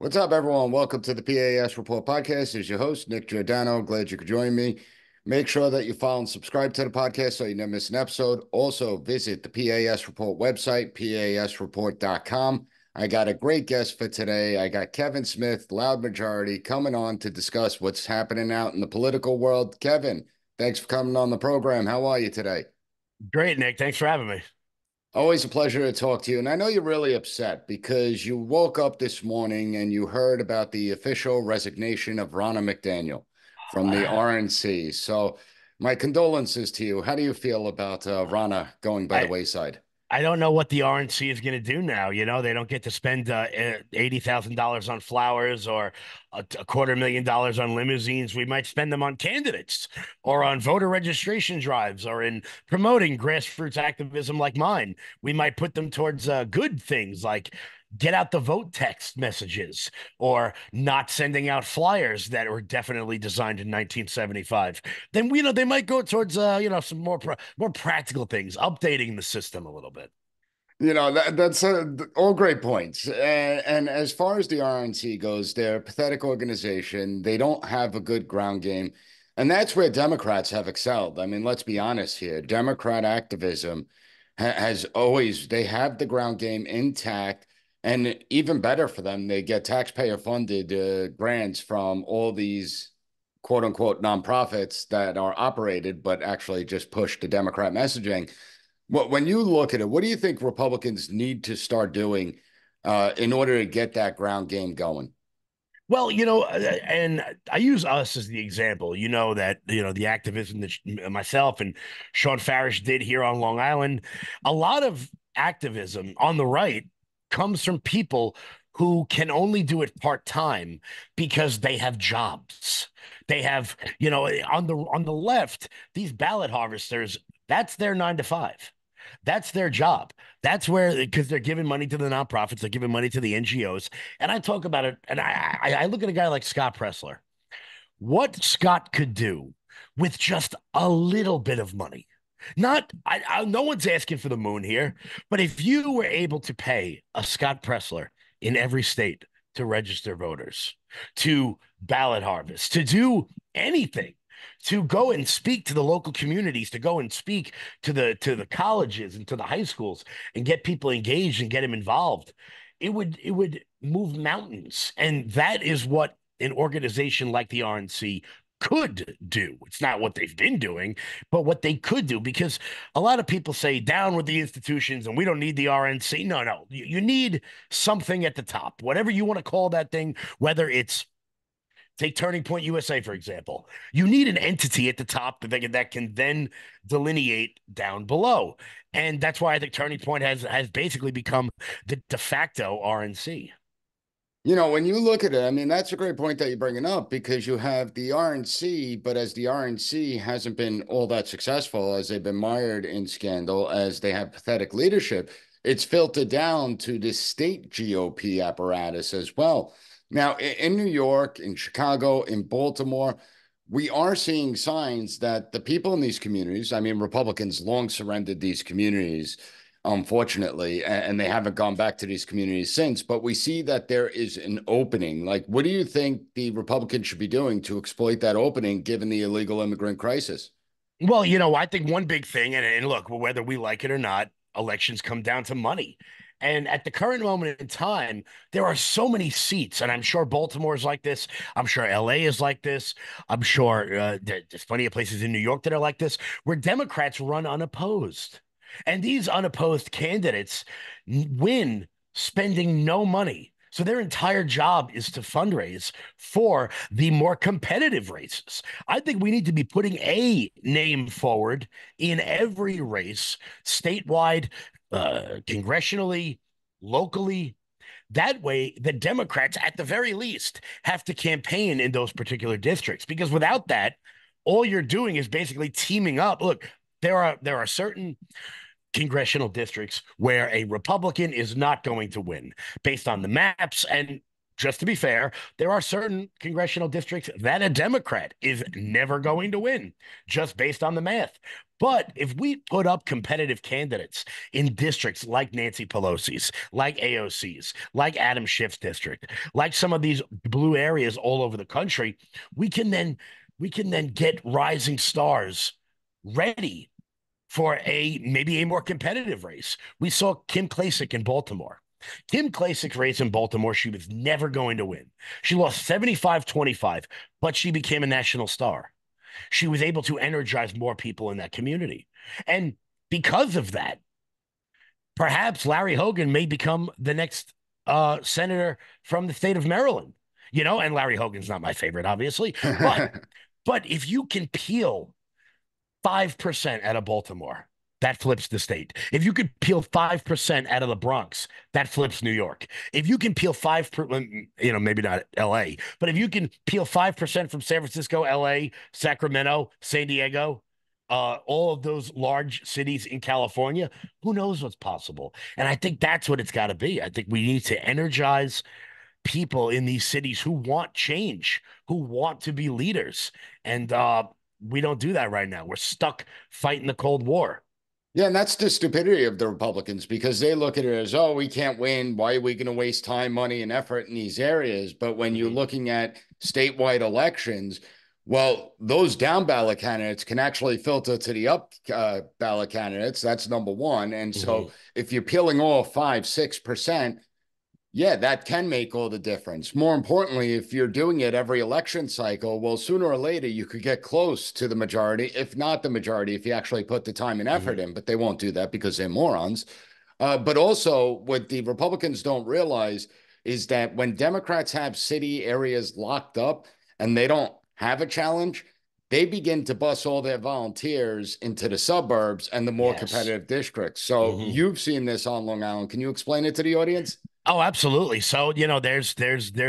What's up, everyone? Welcome to the P.A.S. Report podcast. This is your host, Nick Giordano. Glad you could join me. Make sure that you follow and subscribe to the podcast so you never miss an episode. Also, visit the P.A.S. Report website, pasreport.com. I got a great guest for today. I got Kevin Smith, Loud Majority, coming on to discuss what's happening out in the political world. Kevin, thanks for coming on the program. How are you today? Great, Nick. Thanks for having me. Always a pleasure to talk to you. And I know you're really upset because you woke up this morning and you heard about the official resignation of Ronna McDaniel from the RNC. So, my condolences to you. How do you feel about Ronna going by the I wayside? I don't know what the RNC is going to do now. They don't get to spend $80,000 on flowers or a $250,000 on limousines. We might spend them on candidates or on voter registration drives or in promoting grassroots activism like mine. We might put them towards good things like get out the vote text messages or not sending out flyers that were definitely designed in 1975. Then they might go towards some more practical things, updating the system a little bit. That's all great points. And as far as the RNC goes, they're a pathetic organization. They don't have a good ground game. And that's where Democrats have excelled. I mean, let's be honest here. Democrat activism has always, they have the ground game intact. And even better for them, they get taxpayer funded grants from all these quote unquote nonprofits that are operated, but actually just push the Democrat messaging. When you look at it, what do you think Republicans need to start doing in order to get that ground game going? Well, and I use us as the example. The activism that myself and Sean Farish did here on Long Island. A lot of activism on the right comes from people who can only do it part time because they have jobs. They have, on the left, these ballot harvesters, that's their 9 to 5. That's their job. That's where, because they're giving money to the nonprofits, they're giving money to the NGOs. And I talk about it, and I look at a guy like Scott Pressler. What Scott could do with just a little bit of money. Not, no one's asking for the moon here, but if you were able to pay a Scott Pressler in every state to register voters, to ballot harvest, to do anything, to go and speak to the local communities, to go and speak to the colleges and to the high schools and get people engaged and get them involved, it would move mountains. And that is what an organization like the RNC could do. It's not what they've been doing, but what they could do, because a lot of people say down with the institutions and we don't need the RNC. No, no, you need something at the top, whatever you want to call that thing, whether it's take Turning Point USA, for example. You need an entity at the top that can then delineate down below. And that's why I think Turning Point has basically become the de facto RNC. When you look at it, I mean, that's a great point that you're bringing up because you have the RNC, but as the RNC hasn't been all that successful, as they've been mired in scandal, as they have pathetic leadership, it's filtered down to the state GOP apparatus as well. Now, in New York, in Chicago, in Baltimore, we are seeing signs that the people in these communities, I mean, Republicans long surrendered these communities, unfortunately, and they haven't gone back to these communities since. But we see that there is an opening. Like, what do you think the Republicans should be doing to exploit that opening given the illegal immigrant crisis? Well, I think one big thing, and look, whether we like it or not, elections come down to money. And at the current moment in time, there are so many seats, and I'm sure Baltimore is like this. I'm sure LA is like this. I'm sure there's plenty of places in New York that are like this, where Democrats run unopposed. And these unopposed candidates win spending no money. So their entire job is to fundraise for the more competitive races. I think we need to be putting a name forward in every race, statewide, congressionally, locally. That way, the Democrats, at the very least, have to campaign in those particular districts. Because without that, all you're doing is basically teaming up. Look, there are certain congressional districts where a Republican is not going to win based on the maps. And just to be fair, there are certain congressional districts that a Democrat is never going to win just based on the math. But if we put up competitive candidates in districts like Nancy Pelosi's, like AOC's, like Adam Schiff's district, like some of these blue areas all over the country, we can then get rising stars ready for a maybe a more competitive race. We saw Kim Klacik in Baltimore. Kim Klacik race in Baltimore, she was never going to win. She lost 75-25, but she became a national star. She was able to energize more people in that community. And because of that, perhaps Larry Hogan may become the next senator from the state of Maryland. And Larry Hogan's not my favorite, obviously, but if you can peel 5% out of Baltimore, that flips the state. If you could peel 5% out of the Bronx, that flips New York. If you can peel 5%, maybe not LA, but if you can peel 5% from San Francisco, LA, Sacramento, San Diego, all of those large cities in California, who knows what's possible? And I think that's what it's got to be. I think we need to energize people in these cities who want change, who want to be leaders. And we don't do that right now. We're stuck fighting the Cold War. Yeah, and that's the stupidity of the Republicans because they look at it as, oh, we can't win. Why are we going to waste time, money, and effort in these areas? But when you're Mm-hmm. looking at statewide elections, well, those down ballot candidates can actually filter to the up ballot candidates. That's number one. And Mm-hmm. so if you're peeling off 5, 6%, yeah, that can make all the difference. More importantly, if you're doing it every election cycle, well, sooner or later you could get close to the majority, if not the majority, if you actually put the time and effort Mm-hmm. in, but they won't do that because they're morons. But also, what the Republicans don't realize is that when Democrats have city areas locked up and they don't have a challenge, they begin to bus all their volunteers into the suburbs and the more Yes. competitive districts. So Mm-hmm. you've seen this on Long Island. Can you explain it to the audience? Oh, absolutely. So, there's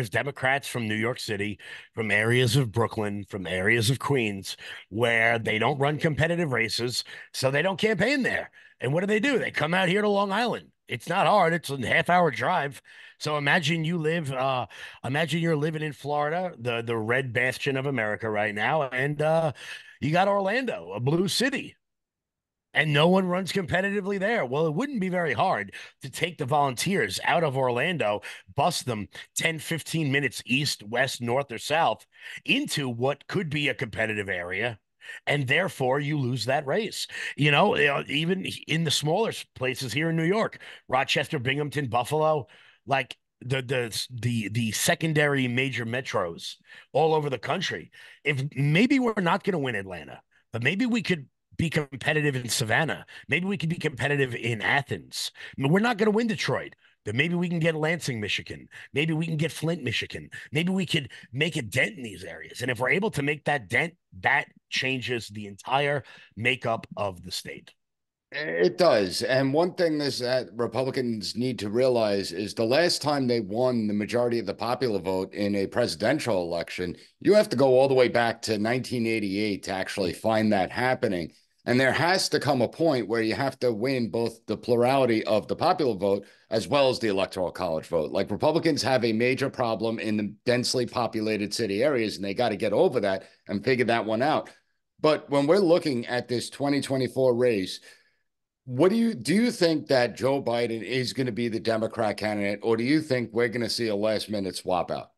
Democrats from New York City, from areas of Brooklyn, from areas of Queens, where they don't run competitive races, so they don't campaign there. And what do? They come out here to Long Island. It's not hard. It's a half-hour drive. So imagine you're living in Florida, the red bastion of America right now, and you got Orlando, a blue city, and no one runs competitively there. Well, it wouldn't be very hard to take the volunteers out of Orlando, bus them 10, 15 minutes east, west, north, or south into what could be a competitive area. And therefore, you lose that race. Even in the smaller places here in New York, Rochester, Binghamton, Buffalo, like the secondary major metros all over the country. If maybe we're not going to win Atlanta, but maybe we could be competitive in Savannah. Maybe we can be competitive in Athens. I mean, we're not going to win Detroit, but maybe we can get Lansing, Michigan. Maybe we can get Flint, Michigan. Maybe we could make a dent in these areas. And if we're able to make that dent, that changes the entire makeup of the state. It does. And one thing is that Republicans need to realize is the last time they won the majority of the popular vote in a presidential election, you have to go all the way back to 1988 to actually find that happening. And there has to come a point where you have to win both the plurality of the popular vote as well as the electoral college vote. Like Republicans have a major problem in the densely populated city areas, and they got to get over that and figure that one out. But when we're looking at this 2024 race, what do you think that Joe Biden is going to be the Democrat candidate, or do you think we're going to see a last minute swap out?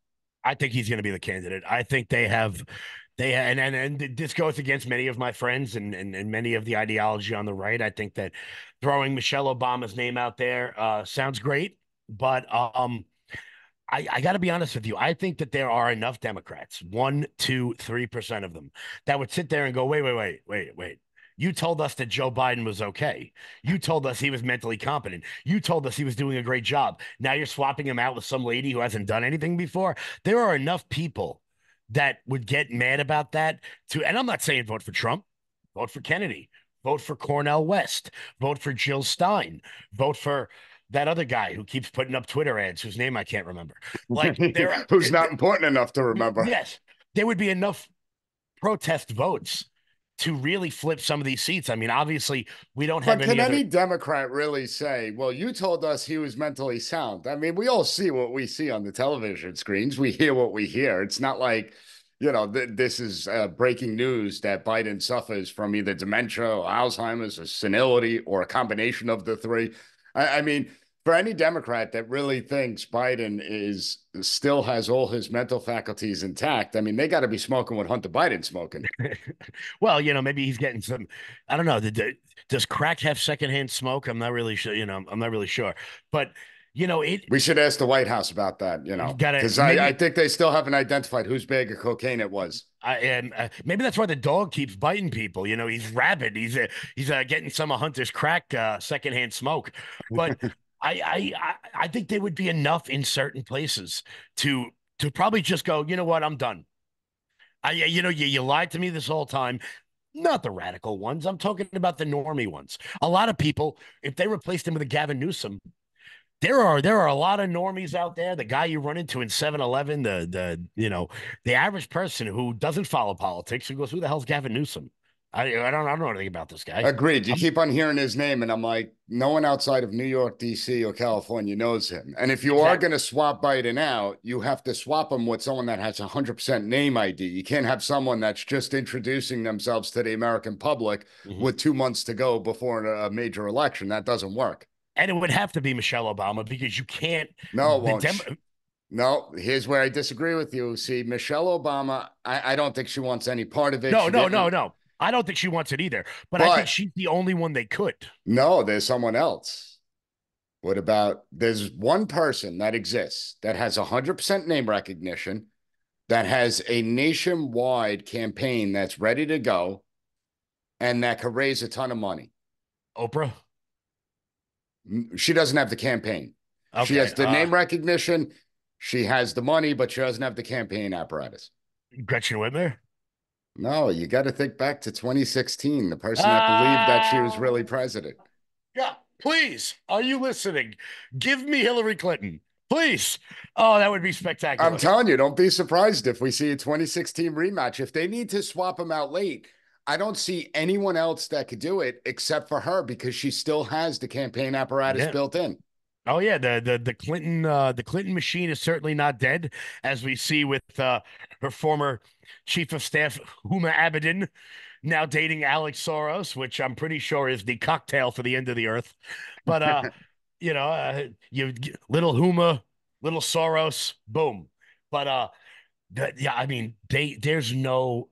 I think he's going to be the candidate. I think and this goes against many of my friends and many of the ideology on the right. I think that throwing Michelle Obama's name out there sounds great, but I got to be honest with you. I think that there are enough Democrats, 1, 2, 3% of them, that would sit there and go, wait. You told us that Joe Biden was okay. You told us he was mentally competent. You told us he was doing a great job. Now you're swapping him out with some lady who hasn't done anything before. There are enough people that would get mad about that too. And I'm not saying vote for Trump, vote for Kennedy, vote for Cornel West, vote for Jill Stein, vote for that other guy who keeps putting up Twitter ads whose name I can't remember. Like there are, Who's not important enough to remember? yes, there would be enough protest votes to really flip some of these seats. I mean, obviously, we don't have But any can other. any Democrat really say, well, you told us he was mentally sound? I mean, we all see what we see on the television screens. We hear what we hear. It's not like, this is breaking news that Biden suffers from either dementia or Alzheimer's or senility or a combination of the three. I mean, for any Democrat that really thinks Biden is still has all his mental faculties intact, I mean, they got to be smoking what Hunter Biden's smoking. Well, maybe he's getting some. I don't know. Does crack have secondhand smoke? I'm not really sure. I'm not really sure. But it We should ask the White House about that, got to because I maybe. think they still haven't identified whose bag of cocaine it was. And maybe that's why the dog keeps biting people. He's rabid. He's getting some of Hunter's crack secondhand smoke. But I think there would be enough in certain places to probably just go. You know what? I'm done. You lied to me this whole time. Not the radical ones. I'm talking about the normie ones. A lot of people, if they replaced him with a Gavin Newsom, there are a lot of normies out there. The guy you run into in 7-Eleven, the average person who doesn't follow politics, who goes, "Who the hell's Gavin Newsom?" I don't know anything about this guy. Agreed. You I'm keep on hearing his name, and I'm like, no one outside of New York, D.C., or California knows him. And if you are exactly. going to swap Biden out, you have to swap him with someone that has 100% name ID. You can't have someone that's just introducing themselves to the American public Mhm. with 2 months to go before a major election. That doesn't work. And it would have to be Michelle Obama because you can't. No, it The won't. Dem. No, here's where I disagree with you. See, Michelle Obama, I don't think she wants any part of it. No, She no, no, didn't, no. I don't think she wants it either. But I think but she's the only one they could. no, there's someone else. What about there's one person that exists that has 100% name recognition, that has a nationwide campaign that's ready to go, and that could raise a ton of money. Oprah. She doesn't have the campaign. She Okay. has the name recognition. She has the money, but she doesn't have the campaign apparatus. Gretchen Whitmer. No, you got to think back to 2016, the person that believed that she was Ah. really president. Yeah, please. Are you listening? Give me Hillary Clinton, please. Oh, that would be I'm spectacular. telling you, don't be surprised if we see a 2016 rematch. If they need to swap him out late, I don't see anyone else that could do it except for her because she still has the campaign apparatus Yeah. built in. Oh yeah, the Clinton machine is certainly not dead, as we see with her former chief of staff Huma Abedin now dating Alex Soros, which I'm pretty sure is the cocktail for the end of the earth. But you little Huma, little Soros, boom. But yeah, I mean, there is no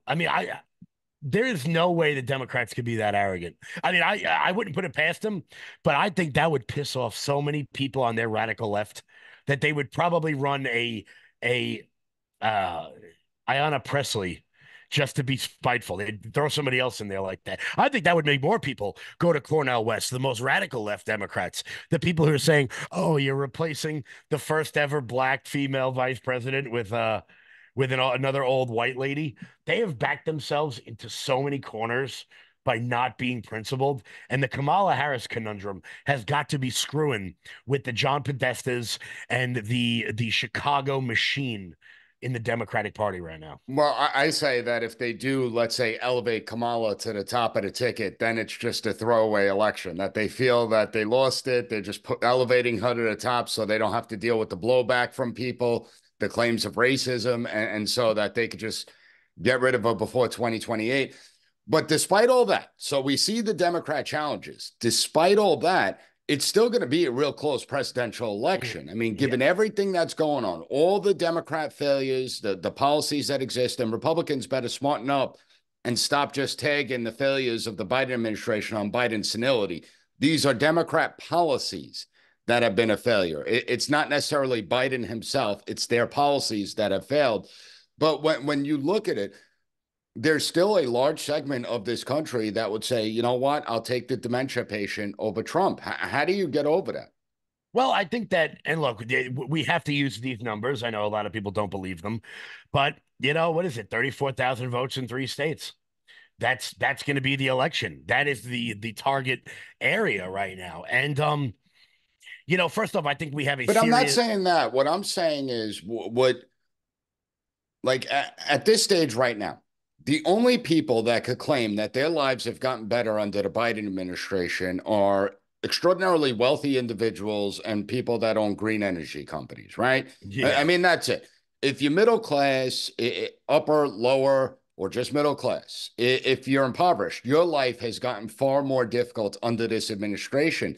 way the Democrats could be that arrogant. I mean, I wouldn't put it past them, but I think that would piss off so many people on their radical left that they would probably run a uh Ayanna Presley just to be spiteful. They'd throw somebody else in there like that. I think that would make more people go to Cornel West, the most radical left Democrats, the people who are saying, "Oh, you're replacing the first ever black female vice president with another old white lady." They have backed themselves into so many corners by not being principled. And the Kamala Harris conundrum has got to be screwing with the John Podestas and the Chicago machine in the Democratic Party right now. Well, I say that if they do, let's say, elevate Kamala to the top of the ticket, then it's just a throwaway election. That they feel that they lost it. They're just elevating her to the top so they don't have to deal with the blowback from people, the claims of racism, and so that they could just get rid of her before 2028. But despite all that, so we see the Democrat challenges. Despite all that, it's still going to be a real close presidential election. I mean, Yeah. given everything that's going on, all the Democrat failures, the policies that exist, and Republicans better smarten up and stop just tagging the failures of the Biden administration on Biden's senility. These are Democrat policies that have been a failure. It's not necessarily Biden himself, it's their policies that have failed. But when you look at it, there's still a large segment of this country that would say, you know what, I'll take the dementia patient over Trump. How do you get over that? Well, I think that, and look, we have to use these numbers. I know a lot of people don't believe them, but what is it? 34,000 votes in 3 states. That's going to be the election. That is the target area right now. And first off, I think we have a But I'm not serious. saying that. What I'm saying is, like at this stage right now, The only people that could claim that their lives have gotten better under the Biden administration are extraordinarily wealthy individuals and people that own green energy companies, right? I Yeah. mean, that's it. If you're middle class, upper, lower, or just middle class, if you're impoverished, your life has gotten far more difficult under this administration.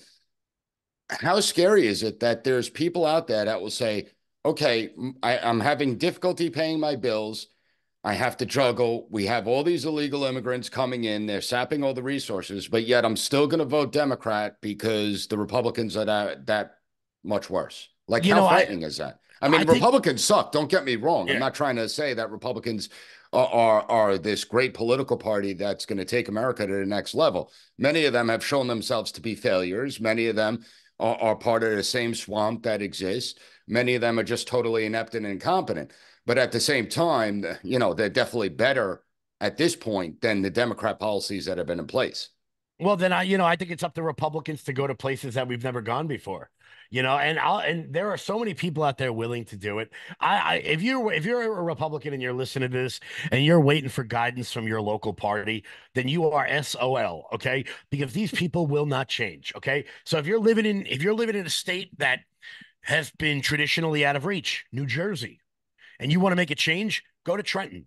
How scary is it that there's people out there that will say, okay, I'm having difficulty paying my bills. I have to juggle. We have all these illegal immigrants coming in. They're sapping all the resources, but yet I'm still going to vote Democrat because the Republicans are that much worse. Like, You how know, frightening is that? I mean, I the think Republicans suck. Don't get me wrong. I'm yeah. not trying to say that Republicans are this great political party that's going to take America to the next level. Many of them have shown themselves to be failures. Many of them are part of the same swamp that exists. Many of them are just totally inept and incompetent. But at the same time, they're definitely better at this point than the Democrat policies that have been in place. Well, then I think it's up to Republicans to go to places that we've never gone before. And there are so many people out there willing to do it. If you're a Republican and you're listening to this and you're waiting for guidance from your local party, then you are SOL, okay? Because these people will not change, okay? So if you're living in a state that has been traditionally out of reach, New Jersey, and you want to make a change, go to Trenton,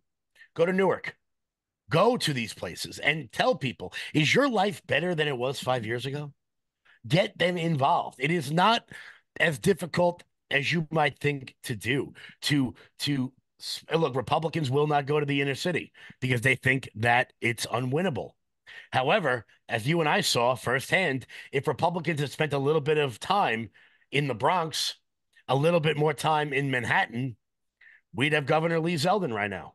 go to Newark, go to these places and tell people, is your life better than it was 5 years ago? Get them involved. It is not as difficult as you might think to do. To look, Republicans will not go to the inner city because they think that it's unwinnable. However, as you and I saw firsthand, if Republicans had spent a little bit of time in the Bronx, a little bit more time in Manhattan, we'd have Governor Lee Zeldin right now.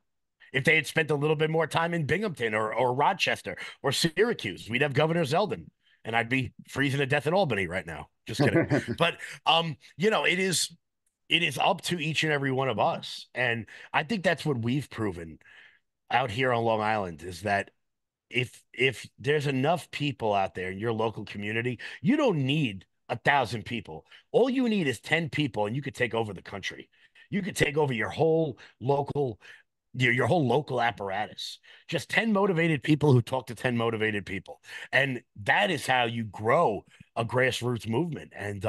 If they had spent a little bit more time in Binghamton or Rochester or Syracuse, we'd have Governor Zeldin, and I'd be freezing to death in Albany right now. Just kidding. But it is up to each and every one of us, and I think that's what we've proven out here on Long Island is that if there's enough people out there in your local community, you don't need 1,000 people. All you need is 10 people, and you could take over the country. You could take over your whole local apparatus. Just 10 motivated people who talk to 10 motivated people. And that is how you grow a grassroots movement. And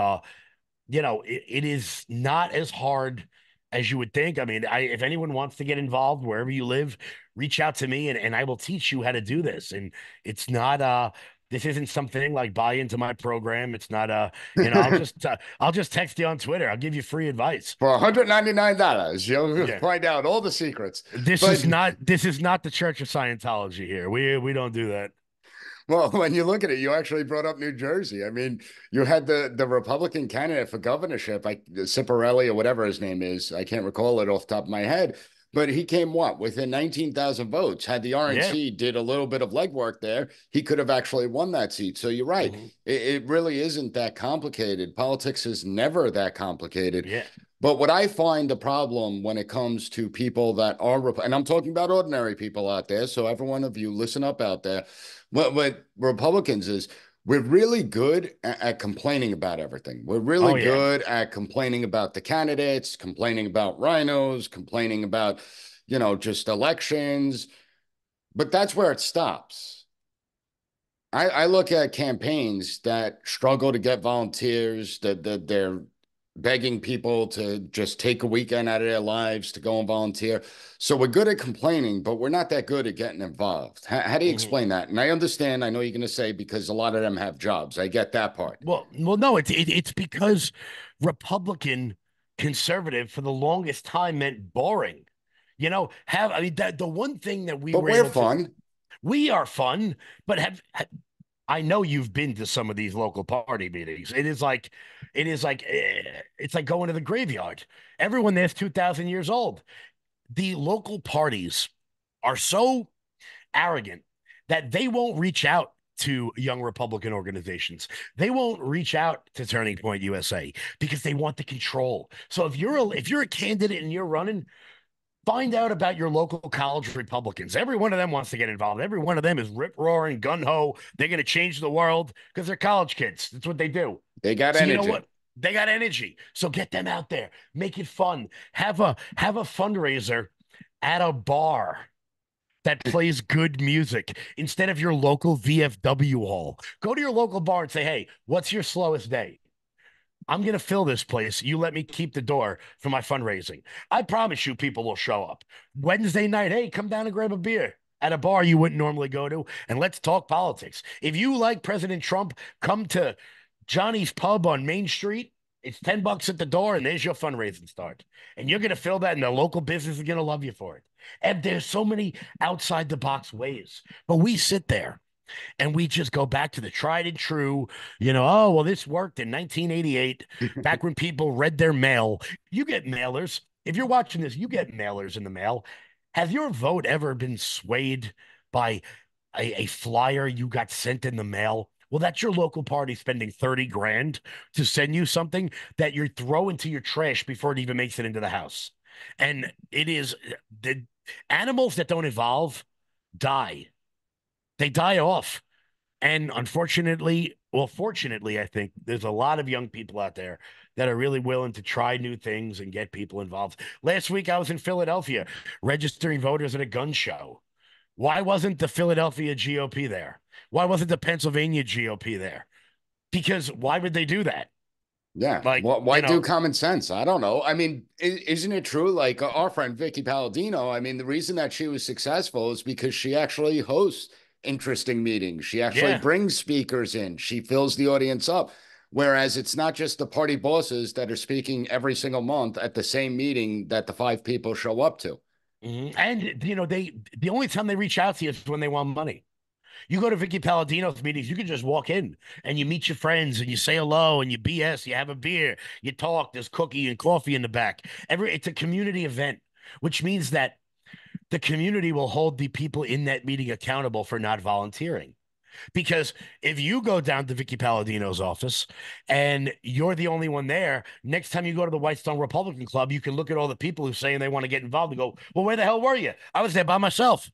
it is not as hard as you would think. I mean, if anyone wants to get involved wherever you live, reach out to me and I will teach you how to do this. And it's not this isn't something like buy into my program. It's not I'll just text you on Twitter. I'll give you free advice. For $199, you'll Yeah. find out all the secrets. This But is not this is not the Church of Scientology here. We don't do that. well, when you look at it, you actually brought up New Jersey. I mean, you had the Republican candidate for governorship, Ciparelli or whatever his name is. I can't recall it off the top of my head, but he came what within 19,000 votes. Had the Yeah. RNC did a little bit of legwork there, he could have actually won that seat. So you're right. Mhm. It really isn't that complicated. Politics is never that complicated. Yeah. But what I find the problem when it comes to people that are, and I'm talking about ordinary people out there, so every one of you listen up out there. What Republicans is, we're really good at complaining about everything. We're really Oh yeah. good at complaining about the candidates, complaining about rhinos, complaining about, just elections. But that's where it stops. I look at campaigns that struggle to get volunteers, that they're begging people to just take a weekend out of their lives to go and volunteer. So we're good at complaining, but we're not that good at getting involved. How do you Mhm. explain that? And I understand, I know you're going to say because a lot of them have jobs. I get that part. Well, no, it's because Republican conservative for the longest time meant boring. Have I mean that the one thing that we But were we're able to fun. we are fun, but I know you've been to some of these local party meetings. It's like going to the graveyard. Everyone there's 2,000 years old. The local parties are so arrogant that they won't reach out to young Republican organizations. They won't reach out to Turning Point USA because they want the control. So if you're a candidate and you're running, find out about your local college Republicans. Every one of them wants to get involved. Every one of them is rip roaring, gun ho. They're going to change the world because they're college kids. That's what they do. They got So you know energy. what? They got energy. So get them out there. Make it fun. Have a fundraiser at a bar that plays good music instead of your local VFW hall. Go to your local bar and say, hey, what's your slowest day? I'm going to fill this place. You let me keep the door for my fundraising. I promise you, people will show up. Wednesday night, hey, come down and grab a beer at a bar you wouldn't normally go to, and let's talk politics. If you like President Trump, come to Johnny's Pub on Main Street. It's $10 at the door, and there's your fundraising start. And you're going to fill that, and the local business is going to love you for it. And there's so many outside the box ways, but we sit there and we just go back to the tried and true, oh, well, this worked in 1988, back when people read their mail. You get mailers. If you're watching this, you get mailers in the mail. Has your vote ever been swayed by a flyer you got sent in the mail? Well, that's your local party spending 30 grand to send you something that you throw into your trash before it even makes it into the house. And it is the animals that don't evolve die. They die off. And unfortunately, well, fortunately, I think there's a lot of young people out there that are really willing to try new things and get people involved. Last week, I was in Philadelphia registering voters at a gun show. Why wasn't the Philadelphia GOP there? Why wasn't the Pennsylvania GOP there? Because why would they do that? Yeah. Like, Why do common sense? I don't know. I mean, isn't it true? Like our friend Vicky Palladino, I mean, the reason that she was successful is because she actually hosts interesting meetings. She actually yeah. brings speakers in. She fills the audience up. Whereas it's not just the party bosses that are speaking every single month at the same meeting that the five people show up to. And the only time they reach out to you is when they want money. You go to Vicky Palladino's meetings, you can just walk in and you meet your friends and you say hello and you BS, you have a beer, you talk, there's cookie and coffee in the back. It's a community event, which means that the community will hold the people in that meeting accountable for not volunteering. Because if you go down to Vicky Palladino's office and you're the only one there, next time you go to the Whitestone Republican Club, you can look at all the people who saying they want to get involved and go, well, where the hell were you? I was there by myself.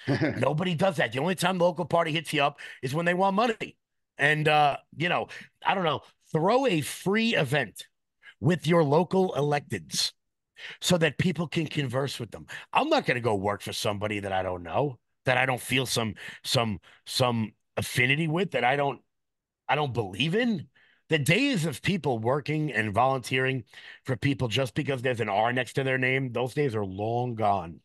Nobody does that. The only time the local party hits you up is when they want money. And I don't know, throw a free event with your local electeds so that people can converse with them. I'm not going to go work for somebody that I don't know, that I don't feel some affinity with, that I don't believe in. The days of people working and volunteering for people just because there's an R next to their name, those days are long gone.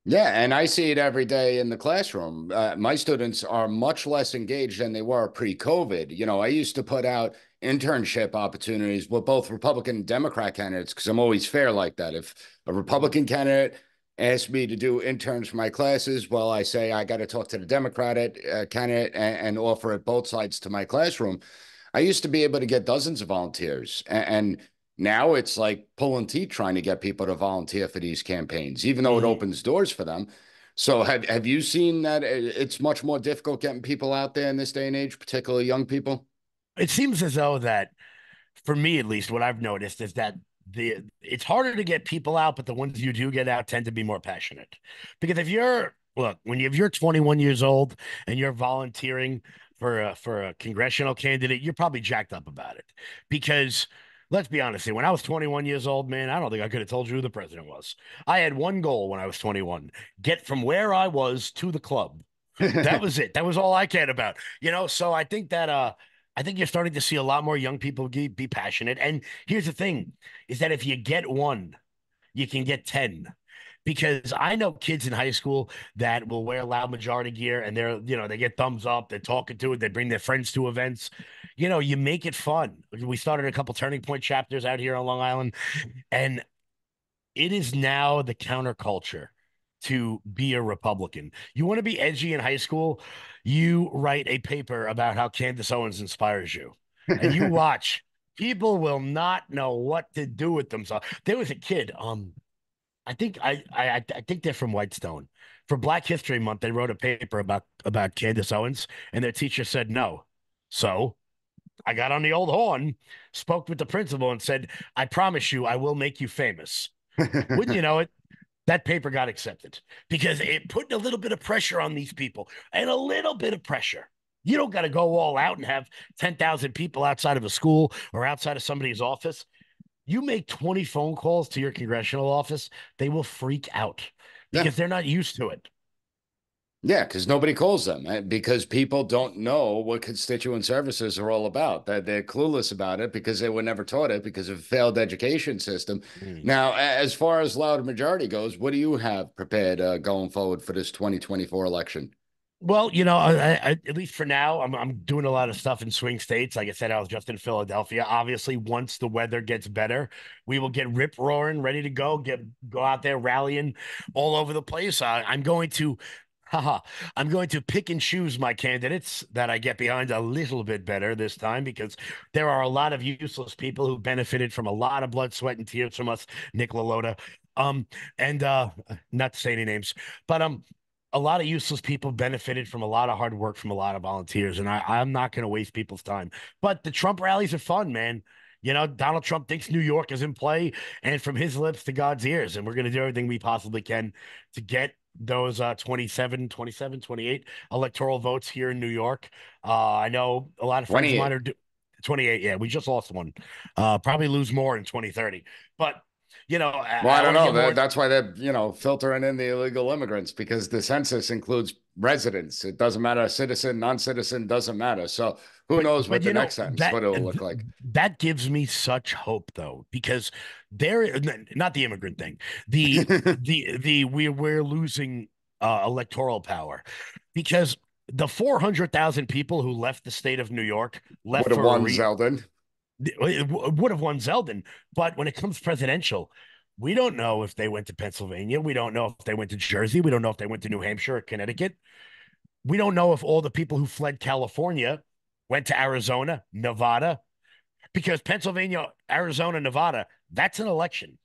Yeah, and I see it every day in the classroom. My students are much less engaged than they were pre-COVID. I used to put out internship opportunities with both Republican and Democrat candidates because I'm always fair like that. If a Republican candidate asks me to do interns for my classes, well, I say I got to talk to the Democratic candidate and offer it both sides to my classroom. I used to be able to get dozens of volunteers, and now it's like pulling teeth trying to get people to volunteer for these campaigns, even though it Mhm. opens doors for them. So have you seen that it's much more difficult getting people out there in this day and age, particularly young people? It seems as though that, for me at least, what I've noticed is that it's harder to get people out, but the ones you do get out tend to be more passionate. Because if you're 21 years old and you're volunteering for a congressional candidate, you're probably jacked up about it. Because let's be honest here, when I was 21 years old, man, I don't think I could have told you who the president was. I had one goal when I was 21: get from where I was to the club. That was it. That was all I cared about. So I think you're starting to see a lot more young people be passionate. And here's the thing is that if you get one, you can get 10. Because I know kids in high school that will wear loud majority gear and they get thumbs up, they're talking to it, they bring their friends to events. You make it fun. We started a couple Turning Point chapters out here on Long Island, and it is now the counterculture to be a Republican. You want to be edgy in high school, you write a paper about how Candace Owens inspires you, and you watch. People will not know what to do with themselves. There was a kid. I think they're from Whitestone. For Black History Month, they wrote a paper about Candace Owens, and their teacher said no. So I got on the old horn, spoke with the principal, and said, "I promise you, I will make you famous." Wouldn't you know it? That paper got accepted because it put a little bit of pressure on these people, and a little bit of pressure. You don't got to go all out and have 10,000 people outside of a school or outside of somebody's office. You make 20 phone calls to your congressional office, they will freak out Yeah. because they're not used to it. Yeah, because nobody calls them because people don't know what constituent services are all about. That they're clueless about it because they were never taught it because of a failed education system. Mm. Now, as far as loud majority goes, what do you have prepared going forward for this 2024 election? Well, at least for now, I'm doing a lot of stuff in swing states. Like I said, I was just in Philadelphia. Obviously, once the weather gets better, we will get rip roaring, ready to go out there rallying all over the place. I'm going to, haha, I'm going to pick and choose my candidates that I get behind a little bit better this time because there are a lot of useless people who benefited from a lot of blood, sweat, and tears from us, Nick LaLota. Um, and not to say any names, but a lot of useless people benefited from a lot of hard work from a lot of volunteers, and I'm not going to waste people's time. But the Trump rallies are fun, man. Donald Trump thinks New York is in play, and from his lips to God's ears, and we're going to do everything we possibly can to get those 27, 28 electoral votes here in New York. I know a lot of friends of mine 28. are 28. Yeah, we just lost one. Probably lose more in 2030. But, Well, I I don't want to know. get more. That's why they're, filtering in the illegal immigrants because the census includes residents. It doesn't matter, citizen, non-citizen, doesn't matter. So who knows But what the next sentence, what it'll look like. that gives me such hope though, because there, not the immigrant thing, we're losing electoral power because the 400,000 people who left the state of New York left Would have for a won Zeldin. would have won Zeldin, but when it comes presidential, we don't know if they went to Pennsylvania, we don't know if they went to Jersey, we don't know if they went to New Hampshire or Connecticut. We don't know if all the people who fled California went to Arizona, Nevada, because Pennsylvania, Arizona, Nevada, that's an election.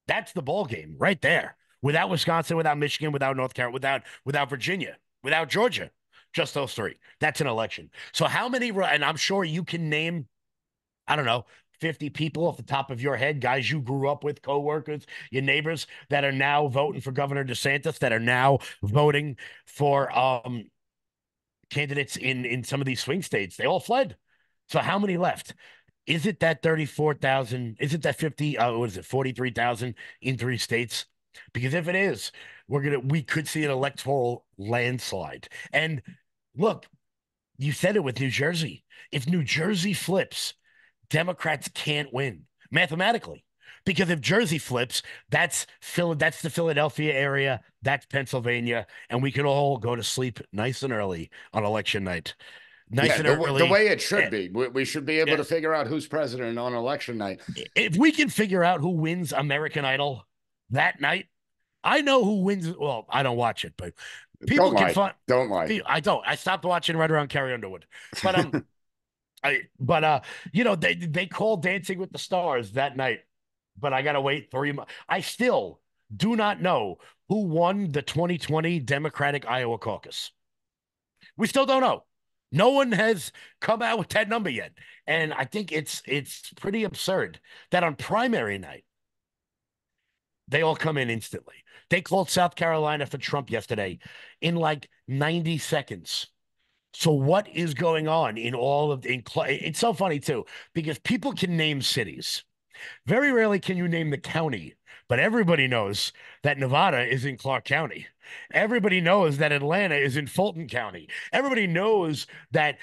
That's the ball game right there. Without Wisconsin, without Michigan, without North Carolina, without Virginia, without Georgia, just those three. That's an election. So how many? And I'm sure you can name, I don't know, 50 people off the top of your head, guys you grew up with, coworkers, your neighbors that are now voting for Governor DeSantis, that are now voting for candidates in some of these swing states. They all fled. So how many left? Is it that 34,000? Is it that 50? What is it? 43,000 in three states? Because if it is, we could see an electoral landslide. And look, you said it with New Jersey. If New Jersey flips, Democrats can't win mathematically. Because if Jersey flips, that's the Philadelphia area, that's Pennsylvania, and we can all go to sleep nice and early on election night. Nice Yeah, and the early. way it should Eh, be. We should be able to Yes. figure out who's president on election night. If we can figure out who wins American Idol that night, I know who wins. Well, I don't watch it, but Don't people can lie. find. Don't lie. I don't. I stopped watching right around Carrie Underwood. But they called Dancing with the Stars that night, but I gotta wait 3 months. I still do not know who won the 2020 Democratic Iowa caucus. We still don't know. No one has come out with that number yet, and I think it's pretty absurd that on primary night they all come in instantly. They called South Carolina for Trump yesterday in like 90 seconds. So what is going on in all of it's so funny too because people can name cities. Very rarely can you name the county, but everybody knows that Nevada is in Clark County. Everybody knows that Atlanta is in Fulton County. Everybody knows that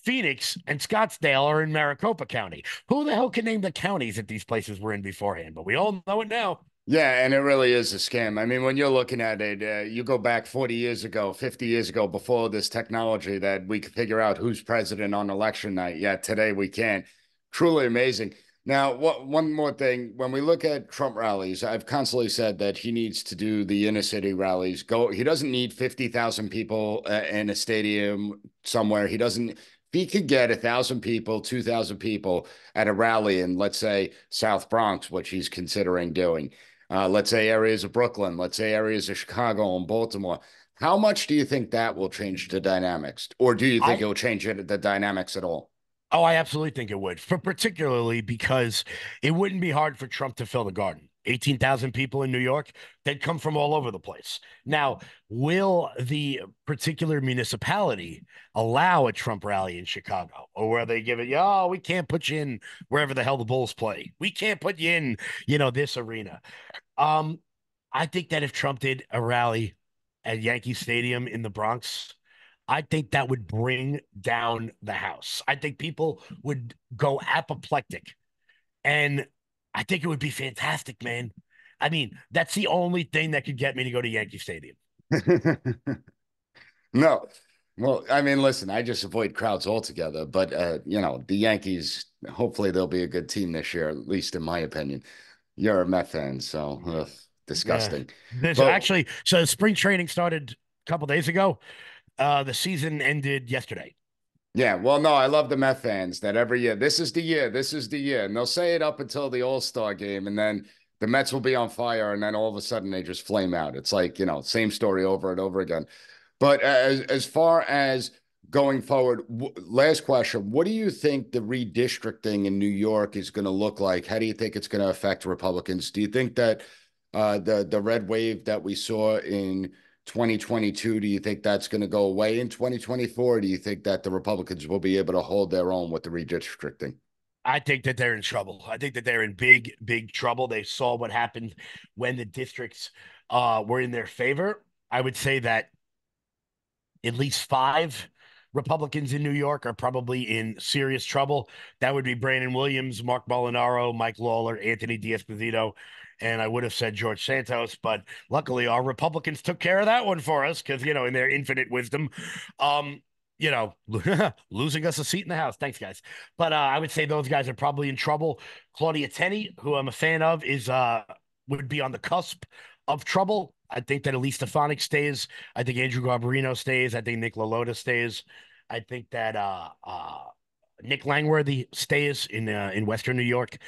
Phoenix and Scottsdale are in Maricopa County. Who the hell can name the counties that these places were in beforehand? But we all know it now. Yeah, and it really is a scam. I mean, when you're looking at it, you go back 40 years ago, 50 years ago, before this technology that we could figure out who's president on election night. Yeah, today we can't. Truly amazing. Now, one more thing. When we look at Trump rallies, I've constantly said that he needs to do the inner city rallies. He doesn't need 50,000 people in a stadium somewhere. He doesn't. If he could get 1,000 people, 2,000 people at a rally in, let's say, South Bronx, which he's considering doing, let's say areas of Brooklyn, let's say areas of Chicago and Baltimore. How much do you think that will change the dynamics? Or do you think I it will change the dynamics at all? Oh, I absolutely think it would, for particularly because it wouldn't be hard for Trump to fill the garden. 18,000 people in New York, they'd come from all over the place. Now, will the particular municipality allow a Trump rally in Chicago or where they give it, oh, we can't put you in wherever the hell the Bulls play. We can't put you in, this arena. Um, I think that if Trump did a rally at Yankee Stadium in the Bronx, I think that would bring down the house. I think people would go apoplectic. And I think it would be fantastic, man. I mean, that's the only thing that could get me to go to Yankee Stadium. No. Well, I mean, listen, I just avoid crowds altogether, but the Yankees, hopefully they'll be a good team this year, at least in my opinion. You're a Met fan, so ugh, Yeah. disgusting. There's But actually so spring training started a couple days ago. The season ended yesterday. yeah, well, no, I love the Met fans that every year, this is the year, this is the year. And they'll say it up until the All-Star game, and then the Mets will be on fire, and then all of a sudden they just flame out. It's like, same story over and over again. But as far as going forward, last question, what do you think the redistricting in New York is going to look like? How do you think it's going to affect Republicans? Do you think that the red wave that we saw in 2022, do you think that's going to go away in 2024? Do you think that the Republicans will be able to hold their own with the redistricting? I think that they're in trouble. I think that they're in big, big trouble. They saw what happened when the districts were in their favor. I would say that at least five Republicans in New York are probably in serious trouble. That would be Brandon Williams, Mark Molinaro, Mike Lawler, Anthony D'Esposito, and I would have said George Santos, but luckily our Republicans took care of that one for us because in their infinite wisdom, um, losing us a seat in the House. Thanks, guys. But I would say those guys are probably in trouble. Claudia Tenney, who I'm a fan of, is would be on the cusp of trouble. I think that Elise Stefanik stays. I think Andrew Garbarino stays. I think Nick LaLota stays. I think that Nick Langworthy stays in Western New York.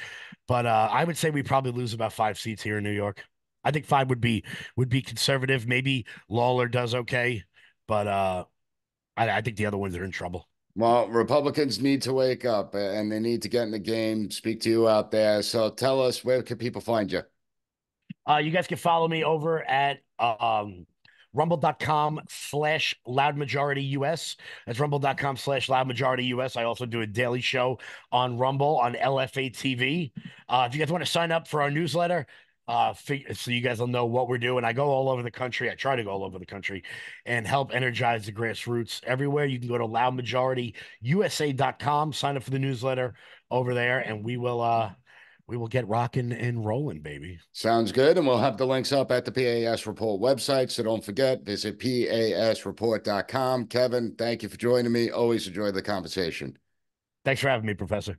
But I would say we probably lose about 5 seats here in New York. I think five would be conservative. Maybe Lawler does okay, but I think the other ones are in trouble. Well, Republicans need to wake up and they need to get in the game, speak to you out there. So tell us, where can people find you? You guys can follow me over at rumble.com/loud majority US. That's rumble.com/loud majority US. I also do a daily show on Rumble on LFA TV. If you guys want to sign up for our newsletter, so you guys will know what we're doing. I go all over the country. I try to go all over the country and help energize the grassroots everywhere. You can go to loudmajorityusa.com, sign up for the newsletter over there, and we will get rocking and rolling, baby. Sounds good. And we'll have the links up at the PAS Report website. So don't forget, visit PASreport.com. Kevin, thank you for joining me. Always enjoy the conversation. Thanks for having me, Professor.